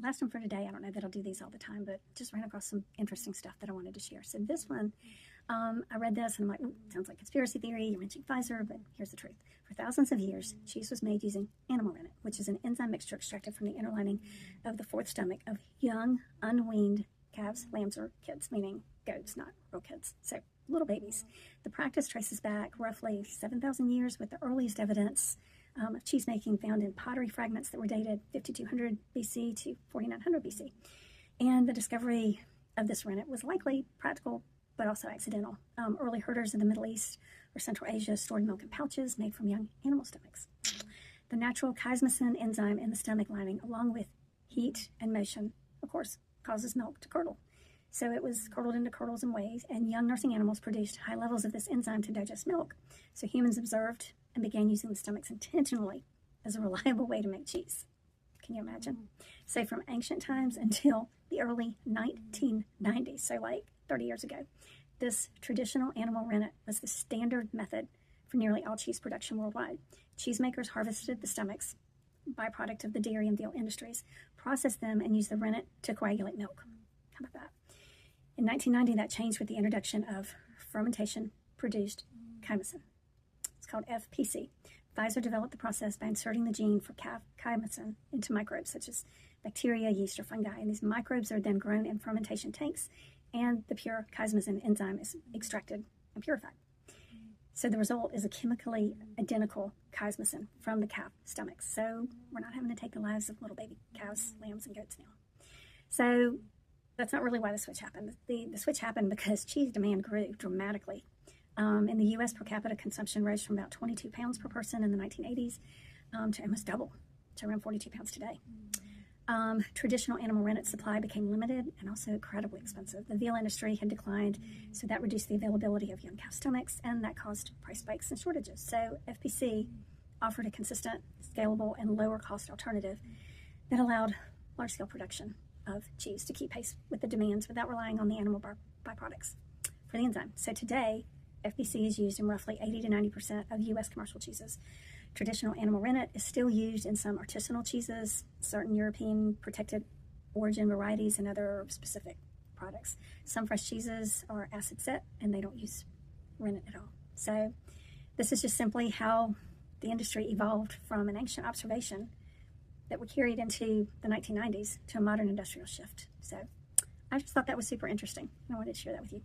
last one for today. I don't know that I'll do these all the time, but just ran across some interesting stuff that I wanted to share. So this one, I read this and I'm like, sounds like conspiracy theory. You're mentioning Pfizer, but here's the truth. For thousands of years, cheese was made using animal rennet, which is an enzyme mixture extracted from the inner lining of the fourth stomach of young, unweaned calves, lambs, or kids, meaning goats, not real kids. So little babies. The practice traces back roughly 7,000 years, with the earliest evidence of cheese making found in pottery fragments that were dated 5200 BC to 4900 BC. And the discovery of this rennet was likely practical, but also accidental. Early herders in the Middle East or Central Asia stored milk in pouches made from young animal stomachs. The natural chymosin enzyme in the stomach lining, along with heat and motion, of course, causes milk to curdle. So it was curdled into curdles and whey, and young nursing animals produced high levels of this enzyme to digest milk. So humans observed and began using the stomachs intentionally as a reliable way to make cheese. Can you imagine? So from ancient times until the early 1990s, so like 30 years ago, this traditional animal rennet was the standard method for nearly all cheese production worldwide. Cheesemakers harvested the stomachs, byproduct of the dairy and veal industries, processed them, and used the rennet to coagulate milk. How about that? In 1990, that changed with the introduction of fermentation-produced chymosin. It's called FPC. Pfizer developed the process by inserting the gene for chymosin into microbes such as bacteria, yeast, or fungi. And these microbes are then grown in fermentation tanks, and the pure chymosin enzyme is extracted and purified. So the result is a chemically identical chymosin from the calf stomachs. So we're not having to take the lives of little baby cows, lambs, and goats now. So that's not really why the switch happened. The switch happened because cheese demand grew dramatically. In the U.S., per capita consumption rose from about 22 pounds per person in the 1980s to almost double, to around 42 pounds today. Traditional animal rennet supply became limited and also incredibly expensive. The veal industry had declined, so that reduced the availability of young calf stomachs, and that caused price spikes and shortages. So FPC offered a consistent, scalable, and lower-cost alternative that allowed large-scale production of cheese to keep pace with the demands without relying on the animal byproducts for the enzyme. So today, FPC is used in roughly 80 to 90% of U.S. commercial cheeses. Traditional animal rennet is still used in some artisanal cheeses, certain European protected origin varieties, and other specific products. Some fresh cheeses are acid set, and they don't use rennet at all. So this is just simply how the industry evolved from an ancient observation that we carried into the 1990s to a modern industrial shift. So I just thought that was super interesting, and I wanted to share that with you.